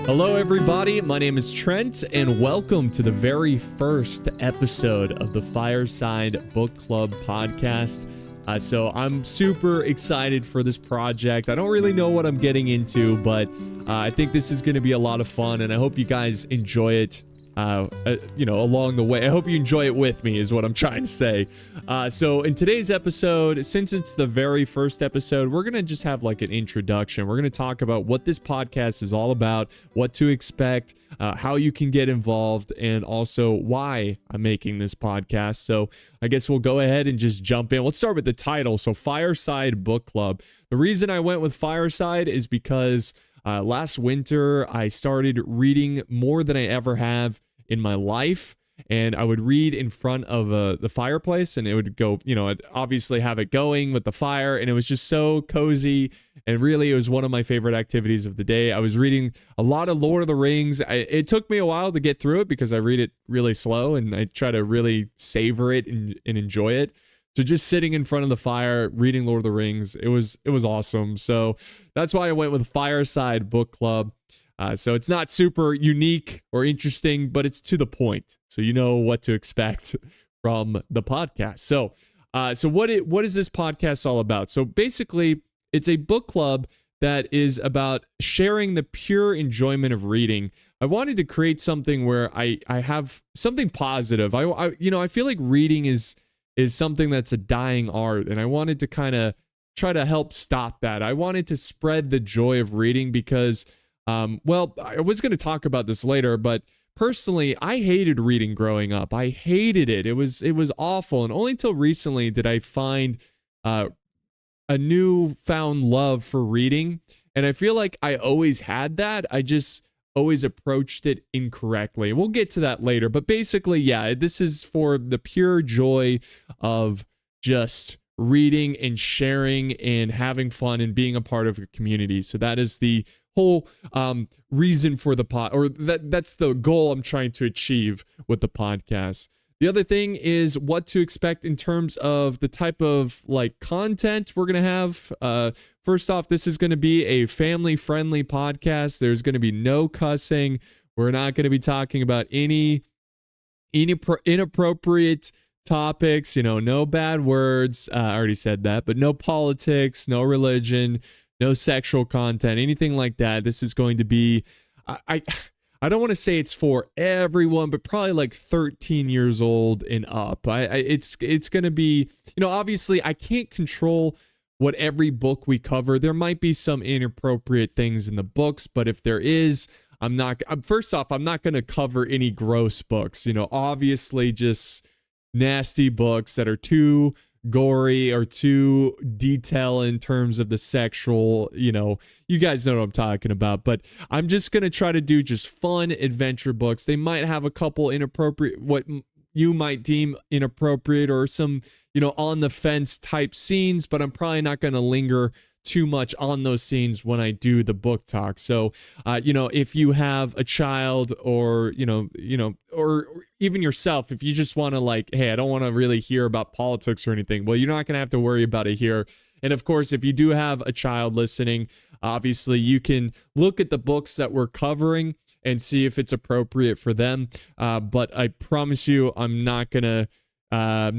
Hello, everybody. My name is Trent, and welcome to the very first episode of the Fireside Book Club podcast. So I'm super excited for this project. I don't really know what I'm getting into, but I think this is going to be a lot of fun, and I hope you guys enjoy it. Along the way. I hope you enjoy it with me is what I'm trying to say. So in today's episode, since it's the very first episode, we're going to just have like an introduction. We're going to talk about what this podcast is all about, what to expect, how you can get involved, and also why I'm making this podcast. So I guess we'll go ahead and just jump in. Let's start with the title. So Fireside Book Club. The reason I went with Fireside is because last winter I started reading more than I ever have in my life, and I would read in front of the fireplace, and it would go, I'd obviously have it going with the fire, and it was just so cozy, and really it was one of my favorite activities of the day. I was reading a lot of Lord of the Rings. It took me a while to get through it because I read it really slow, and I try to really savor it and enjoy it. So just sitting in front of the fire, reading Lord of the Rings, it was awesome. So that's why I went with Fireside Book Club. So it's not super unique or interesting, but it's to the point. So you know what to expect from the podcast. So what is this podcast all about? So basically, it's a book club that is about sharing the pure enjoyment of reading. I wanted to create something where I have something positive. I feel like reading is something that's a dying art, and I wanted to kind of try to help stop that. I wanted to spread the joy of reading because I was going to talk about this later, but personally, I hated reading growing up. I hated it. It was awful. And only until recently did I find a newfound love for reading. And I feel like I always had that. I just always approached it incorrectly. We'll get to that later. But basically, yeah, this is for the pure joy of just reading and sharing and having fun and being a part of a community. So that is the whole reason for the pod, or that's the goal I'm trying to achieve with the podcast. The other thing is what to expect in terms of the type of like content we're going to have. First off, this is going to be a family-friendly podcast. There's going to be no cussing. We're not going to be talking about any inappropriate topics, no bad words. I already said that, but no politics, no religion, no sexual content, anything like that. This is going to be, I don't want to say it's for everyone, but probably like 13 years old and up. It's going to be, obviously I can't control what every book we cover. There might be some inappropriate things in the books, but if there is, first off, I'm not going to cover any gross books, obviously just nasty books that are too gory or too detailed in terms of the sexual, you guys know what I'm talking about. But I'm just going to try to do just fun adventure books. They might have a couple inappropriate, what you might deem inappropriate, or some, on the fence type scenes, but I'm probably not going to linger too much on those scenes when I do the book talk. So, if you have a child or, or even yourself, if you just want to like, hey, I don't want to really hear about politics or anything, well, you're not going to have to worry about it here. And of course, if you do have a child listening, obviously you can look at the books that we're covering and see if it's appropriate for them. But I promise you, I'm not gonna, I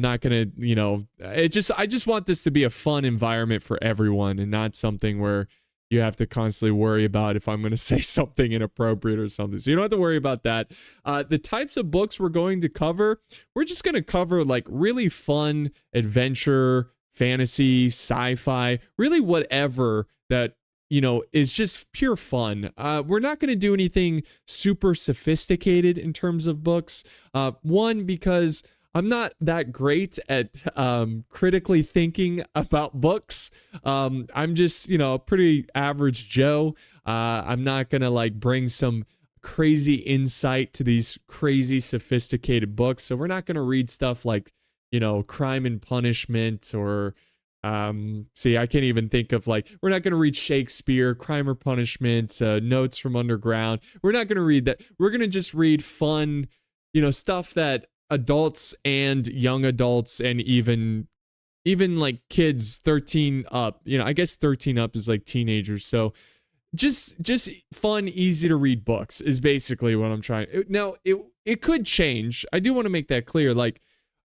just want this to be a fun environment for everyone and not something where you have to constantly worry about if I'm going to say something inappropriate or something. So you don't have to worry about that. The types of books we're going to cover, we're just going to cover like really fun adventure, fantasy, sci-fi, really whatever that, is just pure fun. We're not going to do anything super sophisticated in terms of books. One, because I'm not that great at critically thinking about books. I'm just, a pretty average Joe. I'm not going to like bring some crazy insight to these crazy sophisticated books. So we're not going to read stuff like, Crime and Punishment or I can't even think of we're not going to read Shakespeare, Crime or Punishment, Notes from Underground. We're not going to read that. We're going to just read fun, stuff that adults and young adults and even like kids 13 up, I guess 13 up is like teenagers. So just fun, easy to read books is basically what I'm trying. Now, it could change. I do want to make that clear. Like,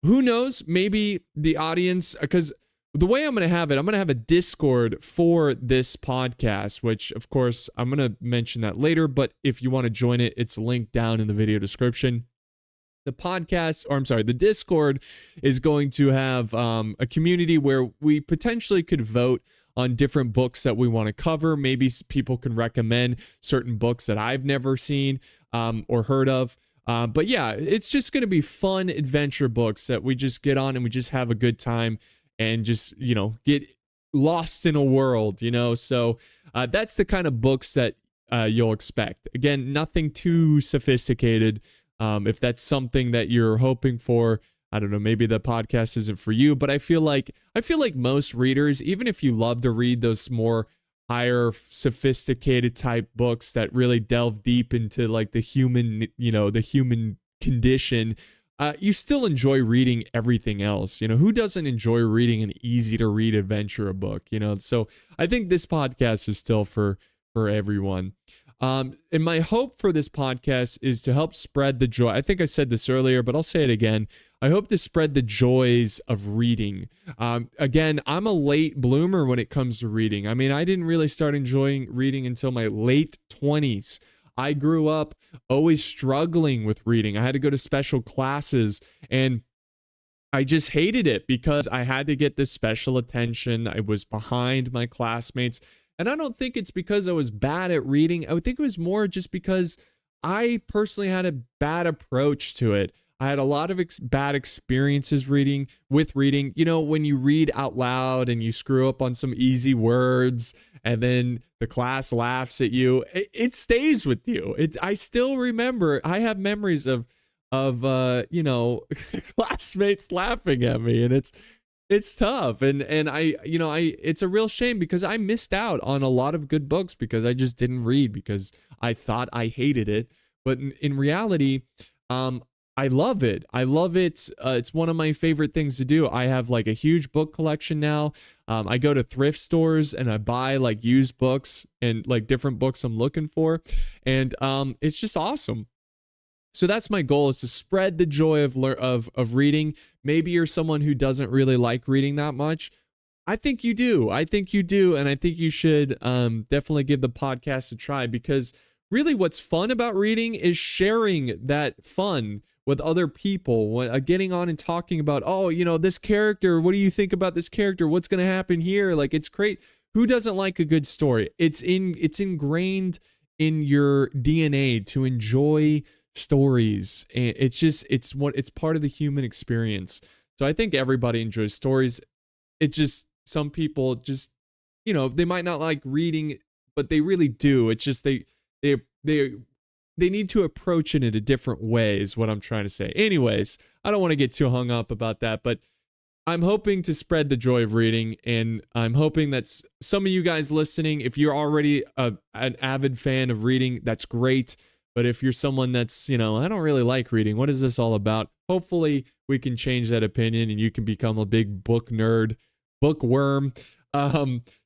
who knows? Maybe the audience, because the way I'm going to have it, I'm going to have a Discord for this podcast, which of course I'm going to mention that later. But if you want to join it, it's linked down in the video description. The Discord is going to have a community where we potentially could vote on different books that we want to cover. Maybe people can recommend certain books that I've never seen or heard of. But yeah, it's just going to be fun adventure books that we just get on and we just have a good time and just, get lost in a world, So that's the kind of books that you'll expect. Again, nothing too sophisticated. If that's something that you're hoping for, I don't know, maybe the podcast isn't for you, but I feel like most readers, even if you love to read those more higher sophisticated type books that really delve deep into like the human condition, you still enjoy reading everything else. Who doesn't enjoy reading an easy to read adventure book, So I think this podcast is still for everyone. And my hope for this podcast is to help spread the joy. I think I said this earlier, but I'll say it again. I hope to spread the joys of reading. Again, I'm a late bloomer when it comes to reading. I mean, I didn't really start enjoying reading until my late 20s. I grew up always struggling with reading. I had to go to special classes, and I just hated it because I had to get this special attention. I was behind my classmates. And I don't think it's because I was bad at reading. I would think it was more just because I personally had a bad approach to it. I had a lot of bad experiences with reading. When you read out loud and you screw up on some easy words and then the class laughs at you, it stays with you. I still remember, I have memories of classmates laughing at me, and it's tough. And it's a real shame because I missed out on a lot of good books because I just didn't read because I thought I hated it. But in reality, I love it. I love it. It's one of my favorite things to do. I have like a huge book collection now. I go to thrift stores and I buy like used books and like different books I'm looking for. And it's just awesome. So that's my goal, is to spread the joy of reading. Maybe you're someone who doesn't really like reading that much. I think you do. And I think you should definitely give the podcast a try, because really what's fun about reading is sharing that fun with other people, getting on and talking about, this character, what do you think about this character? What's going to happen here? Like, it's great. Who doesn't like a good story? It's ingrained in your DNA to enjoy stories, and it's part of the human experience. So I think everybody enjoys stories. It's just some people just they might not like reading, but they really do. It's just they need to approach it in a different way, is what I'm trying to say. Anyways, I don't want to get too hung up about that, but I'm hoping to spread the joy of reading, and I'm hoping that some of you guys listening, if you're already an avid fan of reading, that's great. But if you're someone that's, I don't really like reading, what is this all about? Hopefully we can change that opinion and you can become a big book nerd, bookworm.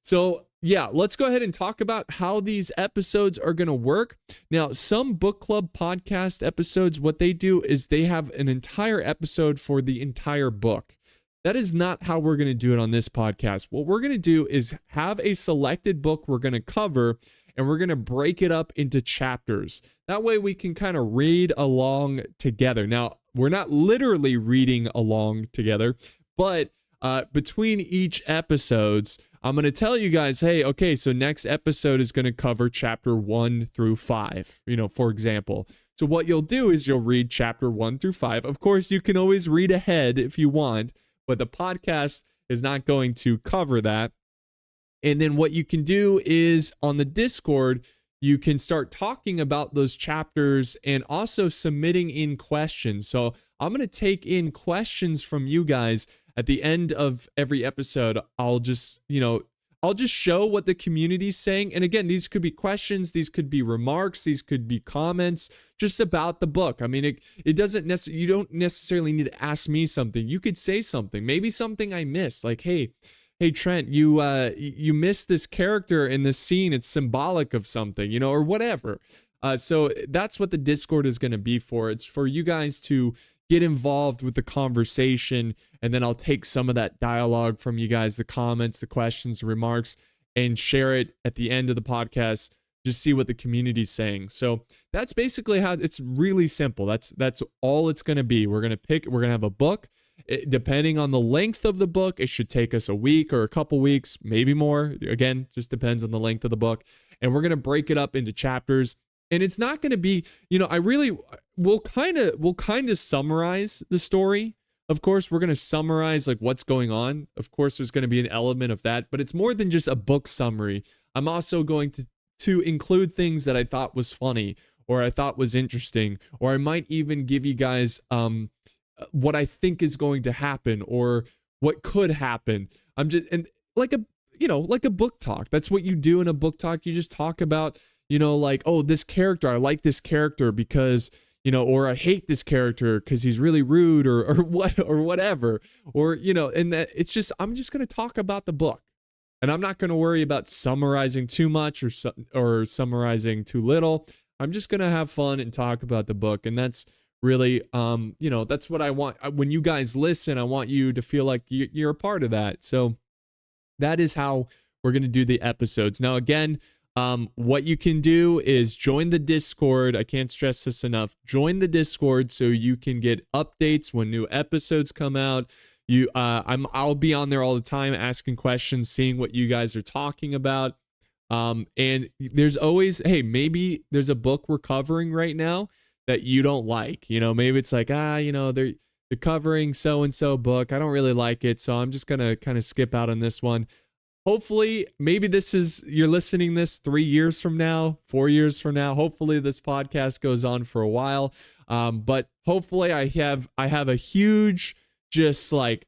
So yeah, let's go ahead and talk about how these episodes are going to work. Now, some book club podcast episodes, what they do is they have an entire episode for the entire book. That is not how we're going to do it on this podcast. What we're going to do is have a selected book we're going to cover, and we're going to break it up into chapters. That way we can kind of read along together. Now, we're not literally reading along together, but between each episodes, I'm going to tell you guys, hey, okay, so next episode is going to cover chapter 1 through 5, for example. So what you'll do is you'll read chapter 1 through 5. Of course, you can always read ahead if you want, but the podcast is not going to cover that. And then what you can do is on the Discord, you can start talking about those chapters and also submitting in questions. So I'm going to take in questions from you guys at the end of every episode. I'll just show what the community's saying. And again, these could be questions, these could be remarks, these could be comments just about the book. I mean, it doesn't you don't necessarily need to ask me something. You could say something, maybe something I missed, like, hey, hey Trent, you missed this character in this scene. It's symbolic of something, or whatever. So that's what the Discord is going to be for. It's for you guys to get involved with the conversation, and then I'll take some of that dialogue from you guys, the comments, the questions, the remarks, and share it at the end of the podcast. Just see what the community's saying. So that's basically how it's really simple. That's all it's going to be. We're going to have a book. Depending on the length of the book, it should take us a week or a couple weeks, maybe more. Again, just depends on the length of the book. And we're going to break it up into chapters. And it's not going to be, we'll kind of summarize the story. Of course, we're going to summarize like what's going on. Of course, there's going to be an element of that, but it's more than just a book summary. I'm also going to include things that I thought was funny or I thought was interesting, or I might even give you guys what I think is going to happen or what could happen. Like a book talk. That's what you do in a book talk. You just talk about, like, oh, this character, I like this character because, or I hate this character because he's really rude or whatever. Or, and that it's just, I'm just going to talk about the book. And I'm not going to worry about summarizing too much or summarizing too little. I'm just going to have fun and talk about the book. And that's really, that's what I want. When you guys listen, I want you to feel like you're a part of that. So that is how we're going to do the episodes. Now, again, what you can do is join the Discord. I can't stress this enough. Join the Discord so you can get updates when new episodes come out. I'll be on there all the time asking questions, seeing what you guys are talking about. And there's always, hey, maybe there's a book we're covering right now that you don't like. Maybe it's like, they're covering so-and-so book. I don't really like it, so I'm just gonna kind of skip out on this one. Hopefully, maybe you're listening this 3 years from now, 4 years from now. Hopefully this podcast goes on for a while. But hopefully I have a huge, just like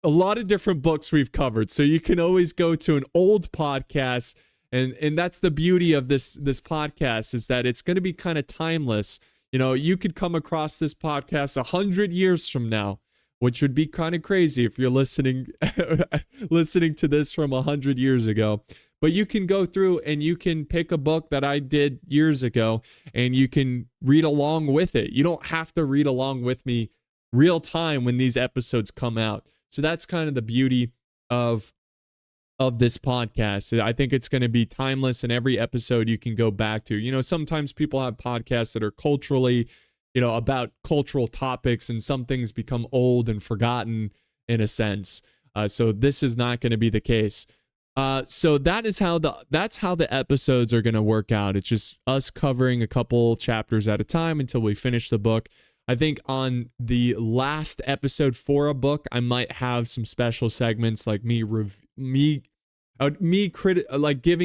a lot of different books we've covered. So you can always go to an old podcast. And that's the beauty of this podcast, is that it's going to be kind of timeless. You could come across this podcast 100 years from now, which would be kind of crazy if you're listening to this from 100 years ago. But you can go through and you can pick a book that I did years ago and you can read along with it. You don't have to read along with me real time when these episodes come out. So that's kind of the beauty of this podcast. I think it's going to be timeless, and every episode you can go back to. Sometimes people have podcasts that are culturally, about cultural topics, and some things become old and forgotten in a sense. So this is not going to be the case. So that's how the episodes are going to work out. It's just us covering a couple chapters at a time until we finish the book. I think on the last episode for a book, I might have some special segments like giving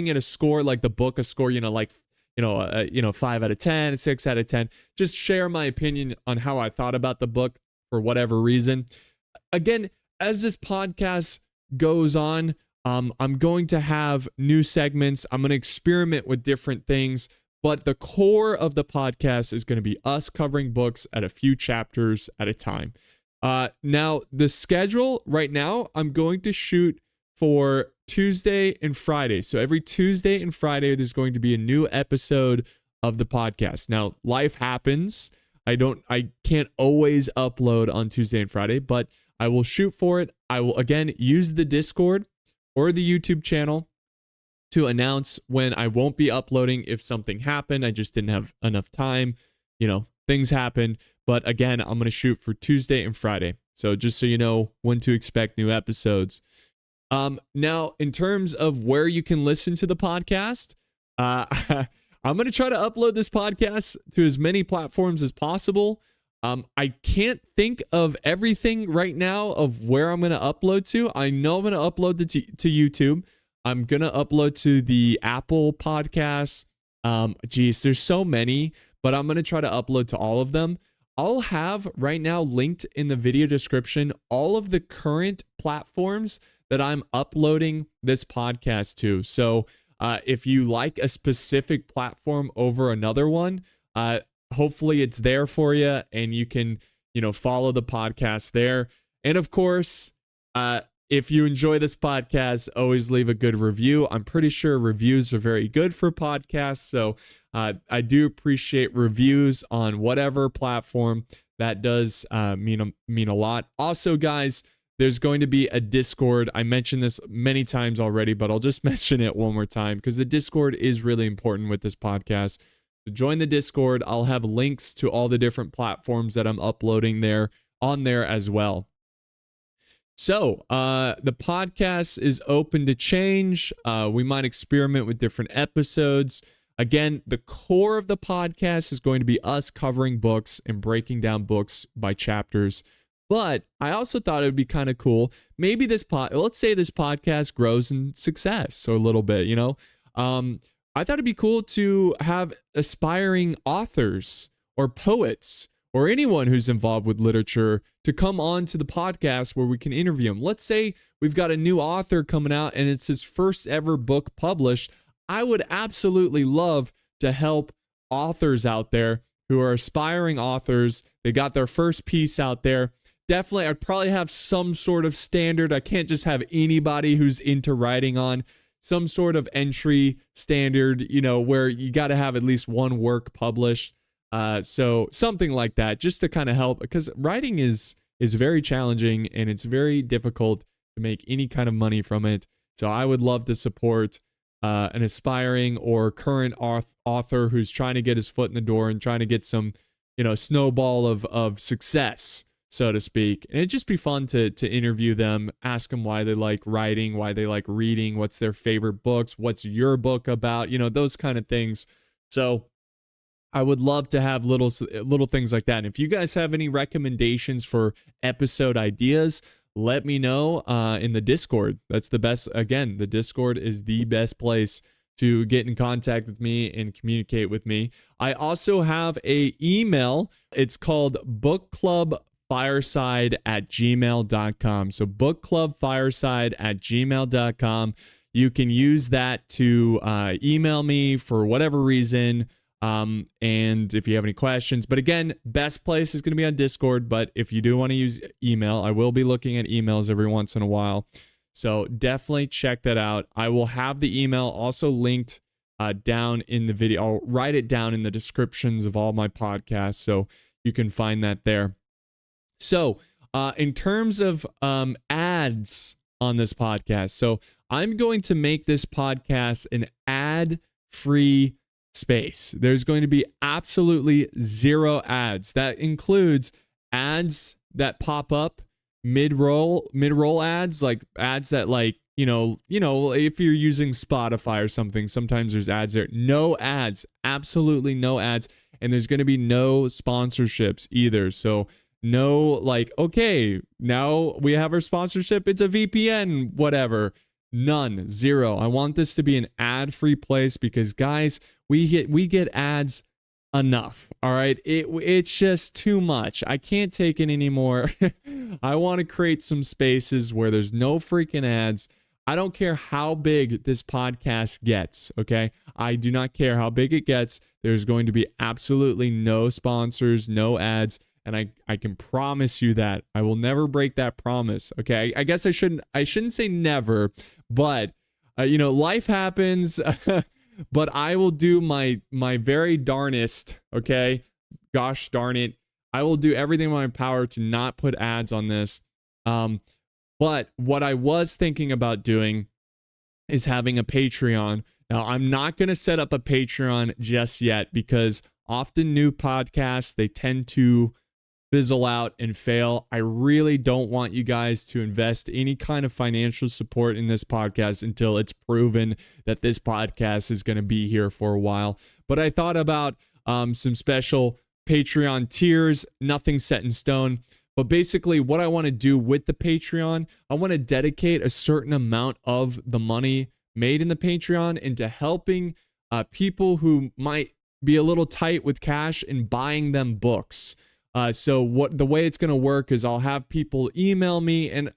it a score, like the book a score, 5 out of 10, 6 out of 10. Just share my opinion on how I thought about the book for whatever reason. Again, as this podcast goes on, I'm going to have new segments. I'm going to experiment with different things. But the core of the podcast is going to be us covering books at a few chapters at a time. Now, the schedule right now, I'm going to shoot for Tuesday and Friday. So every Tuesday and Friday, there's going to be a new episode of the podcast. Now, life happens. I can't always upload on Tuesday and Friday, but I will shoot for it. I will, again, use the Discord or the YouTube channel to announce when I won't be uploading if something happened. I just didn't have enough time. Things happen. But again, I'm going to shoot for Tuesday and Friday. So just so you know when to expect new episodes. Now, in terms of where you can listen to the podcast, I'm going to try to upload this podcast to as many platforms as possible. I can't think of everything right now of where I'm going to upload to. I know I'm going to upload to YouTube. I'm going to upload to the Apple Podcasts. There's so many, but I'm going to try to upload to all of them. I'll have right now linked in the video description all of the current platforms that I'm uploading this podcast to. So if you like a specific platform over another one, hopefully it's there for you and you can, follow the podcast there. And of course, if you enjoy this podcast, always leave a good review. I'm pretty sure reviews are very good for podcasts. So I do appreciate reviews on whatever platform. That does mean a lot. Also, guys, there's going to be a Discord. I mentioned this many times already, but I'll just mention it one more time because the Discord is really important with this podcast. So join the Discord. I'll have links to all the different platforms that I'm uploading there on there as well. So the podcast is open to change. We might experiment with different episodes. Again, the core of the podcast is going to be us covering books and breaking down books by chapters. But I also thought it would be kind of cool. Maybe let's say this podcast grows in success a little bit, you know. I thought it'd be cool to have aspiring authors or poets or anyone who's involved with literature to come on to the podcast where we can interview them. Let's say we've got a new author coming out and it's his first ever book published. I would absolutely love to help authors out there who are aspiring authors. They got their first piece out there. Definitely, I'd probably have some sort of standard. I can't just have anybody who's into writing on some sort of entry standard, you know, where you got to have at least one work published. So something like that, just to kind of help, because writing is very challenging and it's very difficult to make any kind of money from it. So I would love to support an aspiring or current author who's trying to get his foot in the door and trying to get some, you know, snowball of success, so to speak. And it'd just be fun to interview them, ask them why they like writing, why they like reading, what's their favorite books, what's your book about, you know, those kind of things. So I would love to have little things like that. And if you guys have any recommendations for episode ideas, let me know in the Discord. That's the best. Again, the Discord is the best place to get in contact with me and communicate with me. I also have a email. It's called bookclubfireside@gmail.com. So bookclubfireside@gmail.com. You can use that to email me for whatever reason. And if you have any questions, but again, best place is going to be on Discord. But if you do want to use email, I will be looking at emails every once in a while. So definitely check that out. I will have the email also linked down in the video. I'll write it down in the descriptions of all my podcasts, so you can find that there. So in terms of ads on this podcast, so I'm going to make this podcast an ad-free space. There's going to be absolutely zero ads. That includes ads that pop up mid-roll ads, like ads that, like, you know, if you're using Spotify or something, sometimes there's ads there. No ads, absolutely no ads. And there's going to be no sponsorships either. So no, like, okay, now we have our sponsorship. It's a VPN, whatever. None, zero. I want this to be an ad-free place because, guys, we get ads enough. All right, it's just too much. I can't take it anymore. I want to create some spaces where there's no freaking ads. I don't care how big this podcast gets. Okay, I do not care how big it gets. There's going to be absolutely no sponsors, no ads. And I can promise you that I will never break that promise. Okay, I guess I shouldn't say never, but life happens. But I will do my very darnest. Okay, gosh darn it, I will do everything in my power to not put ads on this. But what I was thinking about doing is having a Patreon. Now, I'm not going to set up a Patreon just yet because often new podcasts, they tend to fizzle out and fail. I really don't want you guys to invest any kind of financial support in this podcast until it's proven that this podcast is going to be here for a while. But I thought about some special Patreon tiers, nothing set in stone. But basically what I want to do with the Patreon, I want to dedicate a certain amount of the money made in the Patreon into helping people who might be a little tight with cash and buying them books. So the way it's going to work is I'll have people email me, and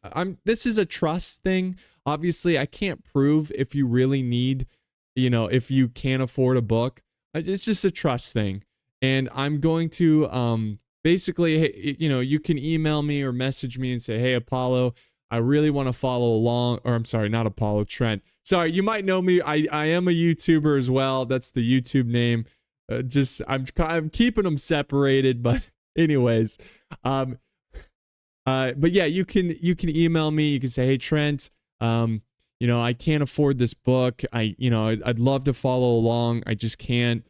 this is a trust thing. Obviously, I can't prove if you really need, if you can't afford a book. It's just a trust thing. And I'm going to basically, you can email me or message me and say, hey, Apollo, I really want to follow along, or I'm sorry, not Apollo, Trent. Sorry, you might know me. I am a YouTuber as well. That's the YouTube name. I'm keeping them separated, but anyways, but yeah, you can email me. You can say, hey Trent, I can't afford this book. I'd love to follow along. I just can't.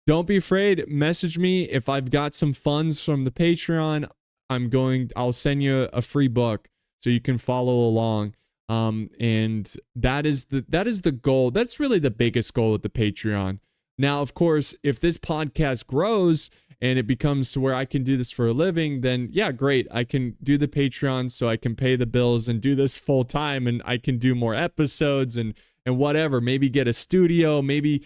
Don't be afraid. Message me if I've got some funds from the Patreon. I'll send you a free book so you can follow along. And that is the goal. That's really the biggest goal with the Patreon. Now, of course, if this podcast grows and it becomes to where I can do this for a living, then yeah, great. I can do the Patreon so I can pay the bills and do this full time, and I can do more episodes and whatever. Maybe get a studio, maybe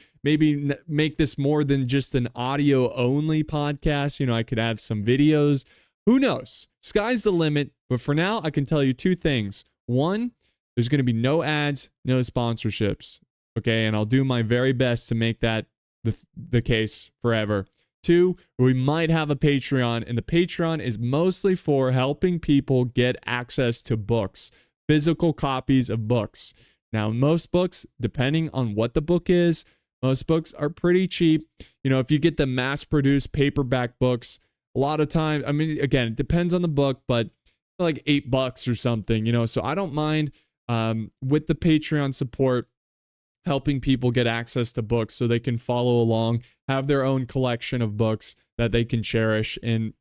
make this more than just an audio only podcast. I could have some videos. Who knows? Sky's the limit. But for now, I can tell you two things. One, there's going to be no ads, no sponsorships. Okay, and I'll do my very best to make that the case forever. Two, we might have a Patreon, and the Patreon is mostly for helping people get access to books, physical copies of books. Now, most books, depending on what the book is, most books are pretty cheap. If you get the mass-produced paperback books, a lot of times, again, it depends on the book, but like $8 or something, so I don't mind with the Patreon support helping people get access to books so they can follow along, have their own collection of books that they can cherish and,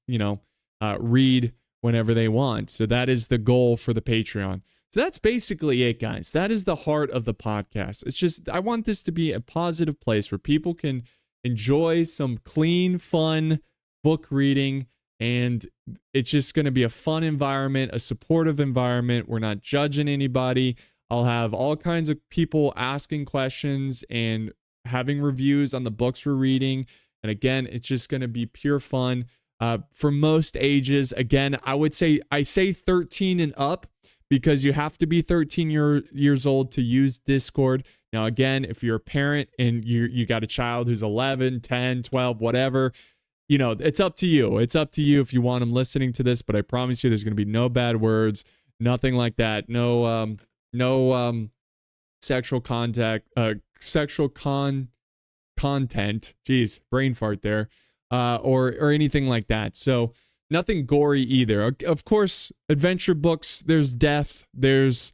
read whenever they want. So that is the goal for the Patreon. So that's basically it, guys. That is the heart of the podcast. It's just, I want this to be a positive place where people can enjoy some clean, fun book reading, and it's just going to be a fun environment, a supportive environment. We're not judging anybody. I'll have all kinds of people asking questions and having reviews on the books we're reading. And again, it's just going to be pure fun for most ages. Again, I say 13 and up because you have to be 13 years old to use Discord. Now, again, if you're a parent and you got a child who's 11, 10, 12, whatever, it's up to you. It's up to you if you want them listening to this, but I promise you there's going to be no bad words, nothing like that. No sexual content. Jeez, brain fart there. Or anything like that. So nothing gory either. Of course, adventure books, there's death, there's,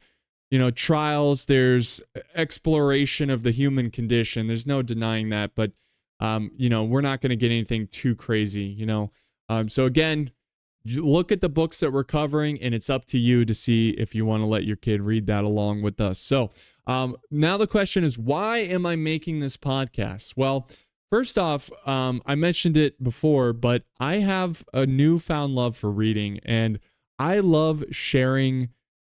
trials, there's exploration of the human condition. There's no denying that, but we're not going to get anything too crazy, So again, look at the books that we're covering, and it's up to you to see if you want to let your kid read that along with us. So now the question is, why am I making this podcast? Well, first off, I mentioned it before, but I have a newfound love for reading, and I love sharing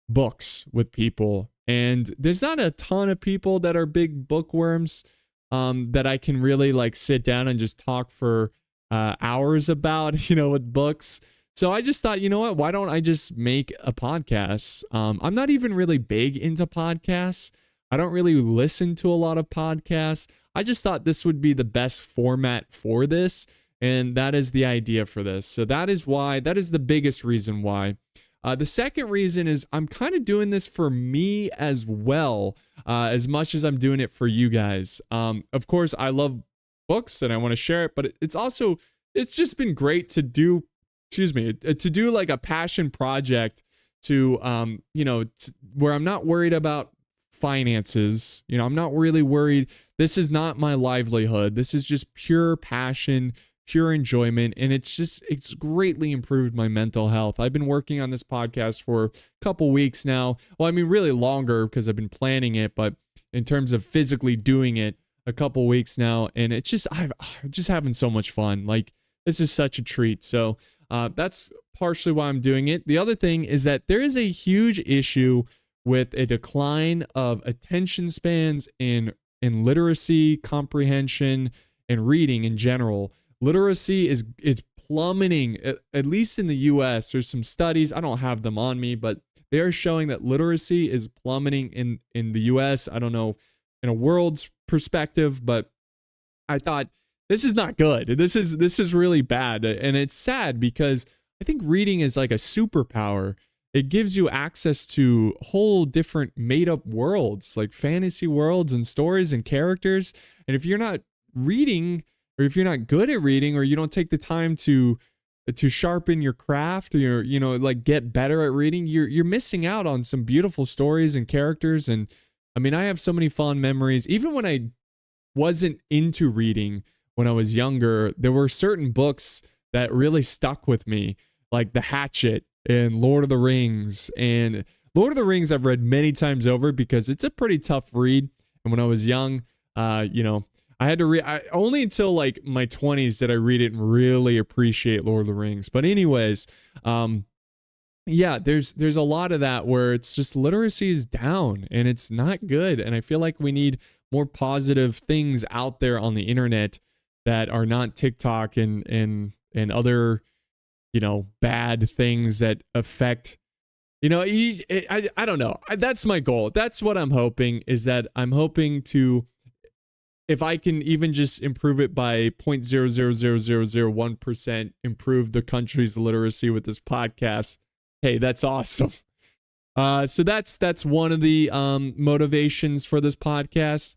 books with people. And there's not a ton of people that are big bookworms that I can really sit down and just talk for hours about, with books. So I just thought, what? Why don't I just make a podcast? I'm not even really big into podcasts. I don't really listen to a lot of podcasts. I just thought this would be the best format for this, and that is the idea for this. So that is the biggest reason why. The second reason is I'm kind of doing this for me as well, as much as I'm doing it for you guys. Of course, I love books and I want to share it, but it's just been great to do, like a passion project to, where I'm not worried about finances. I'm not really worried. This is not my livelihood. This is just pure passion, pure enjoyment, and it's greatly improved my mental health. I've been working on this podcast for a couple weeks now. Well, really longer because I've been planning it, but in terms of physically doing it, a couple weeks now, and I'm just having so much fun. This is such a treat. So that's partially why I'm doing it. The other thing is that there is a huge issue with a decline of attention spans in literacy, comprehension, and reading in general. Literacy is plummeting, at least in the US. There's some studies, I don't have them on me, but they are showing that literacy is plummeting in the US. I don't know in a world's perspective, but I thought this is not good. This is really bad. And it's sad because I think reading is like a superpower. it gives you access to whole different made up worlds, like fantasy worlds and stories and characters. And if you're not reading, or if you're not good at reading, or you don't take the time to sharpen your craft, or like get better at reading, you're missing out on some beautiful stories and characters. And I mean, I have so many fond memories. Even when I wasn't into reading when I was younger, there were certain books that really stuck with me, like The Hatchet and Lord of the Rings. And Lord of the Rings I've read many times over because it's a pretty tough read. And when I was young, I had to read, only until like my 20s did I read it and really appreciate Lord of the Rings. But anyways, yeah, there's a lot of that where it's just literacy is down and it's not good. And I feel like we need more positive things out there on the internet that are not TikTok and other, bad things that affect, I don't know. That's my goal. That's what I'm hoping, is that I'm hoping to, if I can even just improve it by 0.00001%, improve the country's literacy with this podcast, hey, that's awesome. So that's one of the motivations for this podcast.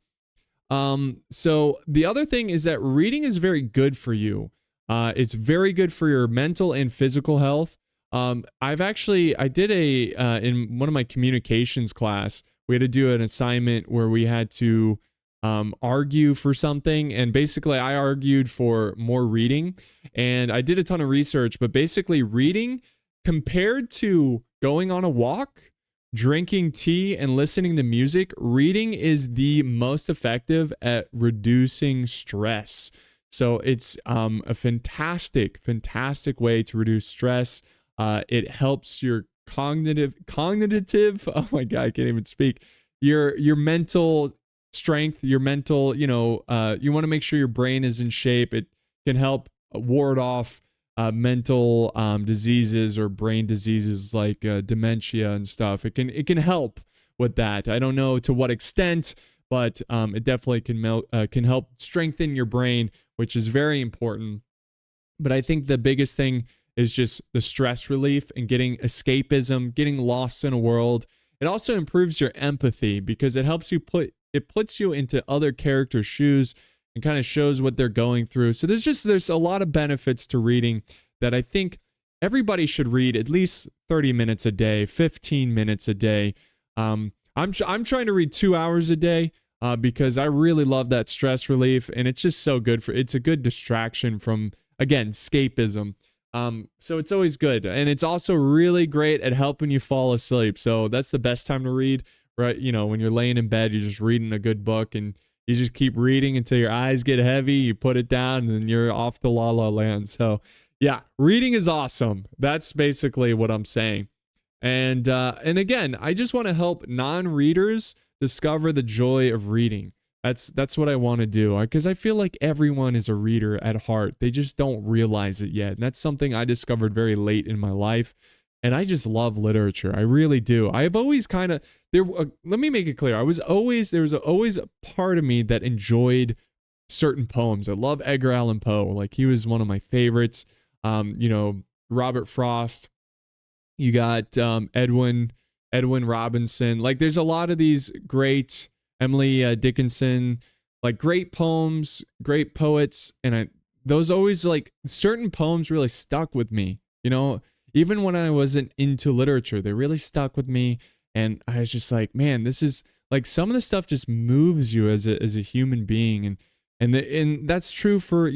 So the other thing is that reading is very good for you. It's very good for your mental and physical health. I did in one of my communications class, we had to do an assignment where we had to argue for something. And basically I argued for more reading, and I did a ton of research, but basically reading compared to going on a walk, drinking tea, and listening to music, reading is the most effective at reducing stress. So it's a fantastic way to reduce stress. It helps your cognitive, oh my God, I can't even speak, your mental strength, your mental, you want to make sure your brain is in shape. It can help ward off mental diseases or brain diseases like dementia and stuff. It can help with that. I don't know to what extent, but it definitely can help strengthen your brain, which is very important. But I think the biggest thing is just the stress relief and getting escapism, getting lost in a world. It also improves your empathy because it helps you puts you into other characters' shoes and kind of shows what they're going through. So there's a lot of benefits to reading that I think everybody should read at least 30 minutes a day, 15 minutes a day. I'm trying to read 2 hours a day because I really love that stress relief, and it's just so good it's a good distraction from, again, escapism. So it's always good. And it's also really great at helping you fall asleep. So that's the best time to read, right? When you're laying in bed, you're just reading a good book and you just keep reading until your eyes get heavy, you put it down, and then you're off to La La Land. So yeah, reading is awesome. That's basically what I'm saying. And again, I just want to help non-readers discover the joy of reading. That's what I want to do, because I feel like everyone is a reader at heart. They just don't realize it yet. And that's something I discovered very late in my life. And I just love literature. I really do. I've always kind of let me make it clear. There was always a part of me that enjoyed certain poems. I love Edgar Allan Poe. Like, he was one of my favorites. Robert Frost. You got Edwin Robinson. Like, there's a lot of these great Emily Dickinson, like great poems, great poets, and those always, like, certain poems really stuck with me. Even when I wasn't into literature, they really stuck with me, and I was just like, man, this is like, some of the stuff just moves you as a human being, and that's true for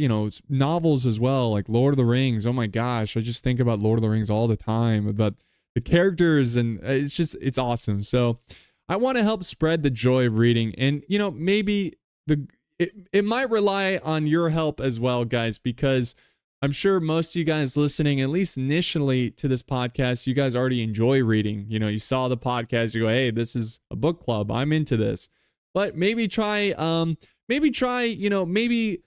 novels as well, like Lord of the Rings. Oh my gosh, I just think about Lord of the Rings all the time, about the characters, and it's awesome. So I want to help spread the joy of reading, and maybe it might rely on your help as well, guys, because I'm sure most of you guys listening, at least initially to this podcast, you guys already enjoy reading. You saw the podcast, you go, hey, this is a book club, I'm into this. But maybe try, maybe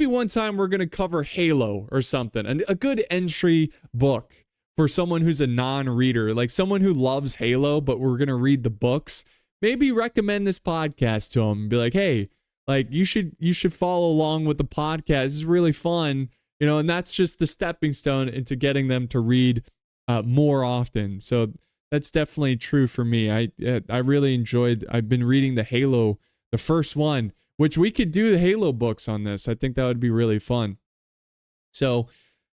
one time we're gonna cover Halo or something, and a good entry book for someone who's a non-reader, like someone who loves Halo, but we're gonna read the books. Maybe recommend this podcast to them and be like, hey, like, you should follow along with the podcast. It's really fun. And that's just the stepping stone into getting them to read more often. So that's definitely true for me. I really enjoyed. I've been reading the Halo, the first one, which we could do the Halo books on this. I think that would be really fun. So,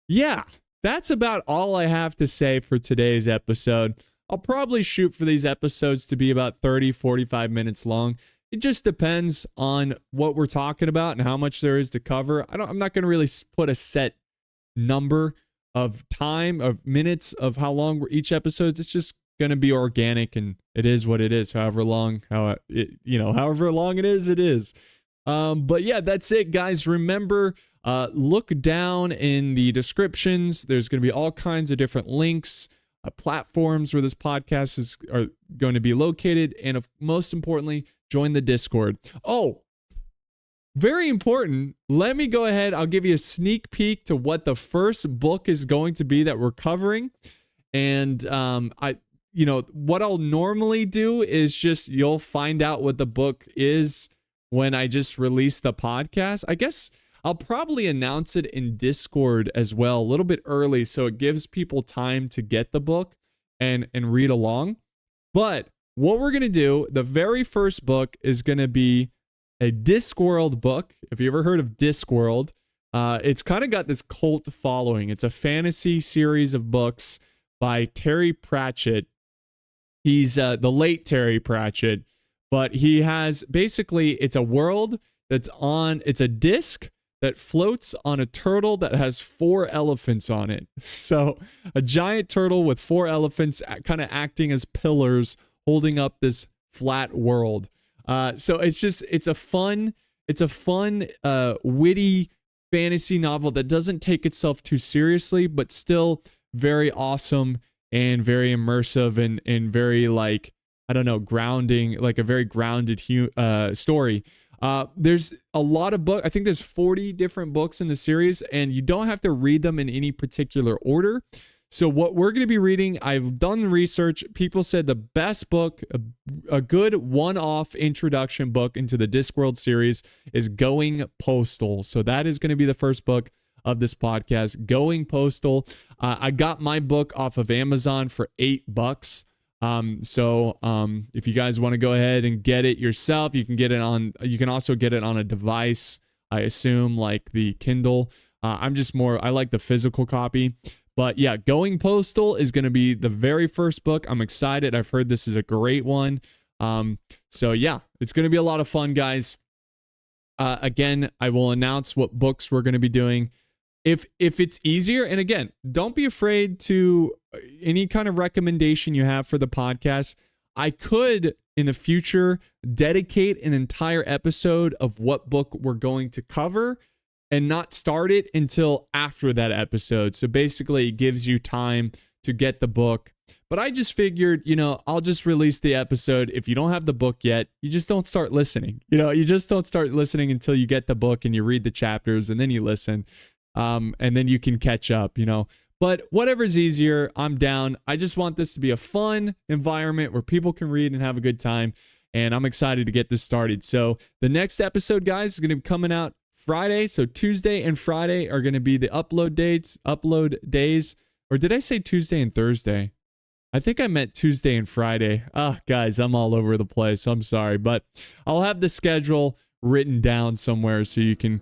yeah, that's about all I have to say for today's episode. I'll probably shoot for these episodes to be about 30, 45 minutes long. It just depends on what we're talking about and how much there is to cover. I'm not going to really put a set number of time, of minutes, of how long each episode. It's just going to be organic, and it is what it is. However long, however long it is, it is. But yeah, that's it, guys. Remember, look down in the descriptions. There's going to be all kinds of different links, platforms where this podcast are going to be located, and most importantly, join the Discord. Oh, very important. Let me go ahead. I'll give you a sneak peek to what the first book is going to be that we're covering. And what I'll normally do is just you'll find out what the book is when I just release the podcast. I guess I'll probably announce it in Discord as well a little bit early, so it gives people time to get the book and read along. But what we're going to do, the very first book is going to be a Discworld book. If you ever heard of Discworld, it's kind of got this cult following. It's a fantasy series of books by Terry Pratchett. He's the late Terry Pratchett, but he has basically, it's a world it's a disc that floats on a turtle that has 4 elephants on it. So a giant turtle with 4 elephants kind of acting as pillars holding up this flat world. So it's a fun, witty fantasy novel that doesn't take itself too seriously, but still very awesome and very immersive and very grounding, like a very grounded story. There's a lot of books. I think there's 40 different books in the series, and you don't have to read them in any particular order. So what we're going to be reading, I've done research. People said the best book, a good one-off introduction book into the Discworld series is Going Postal. So that is going to be the first book of this podcast, Going Postal. I got my book off of Amazon for $8. If you guys want to go ahead and get it yourself, you can also get it on a device, I assume, like the Kindle. I like the physical copy. But yeah, Going Postal is going to be the very first book. I'm excited. I've heard this is a great one. So yeah, it's going to be a lot of fun, guys. Again, I will announce what books we're going to be doing. If it's easier, and again, don't be afraid to any kind of recommendation you have for the podcast. I could, in the future, dedicate an entire episode of what book we're going to cover and not start it until after that episode. So basically, it gives you time to get the book. But I just figured, I'll just release the episode. If you don't have the book yet, you just don't start listening. You just don't start listening until you get the book and you read the chapters and then you listen. And then you can catch up, But whatever's easier, I'm down. I just want this to be a fun environment where people can read and have a good time. And I'm excited to get this started. So the next episode, guys, is going to be coming out Friday. So Tuesday and Friday are going to be the upload days. Or did I say Tuesday and Thursday? I think I meant Tuesday and Friday. Guys, I'm all over the place. I'm sorry. But I'll have the schedule written down somewhere so you can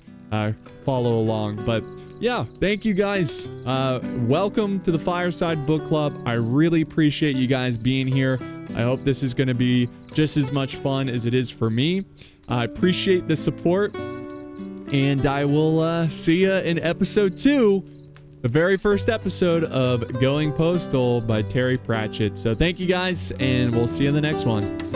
follow along. But yeah, thank you guys. Welcome to the Fireside Book Club. I really appreciate you guys being here. I hope this is going to be just as much fun as it is for me. I appreciate the support. And I will see you in episode 2, the very first episode of Going Postal by Terry Pratchett. So thank you guys, and we'll see you in the next one.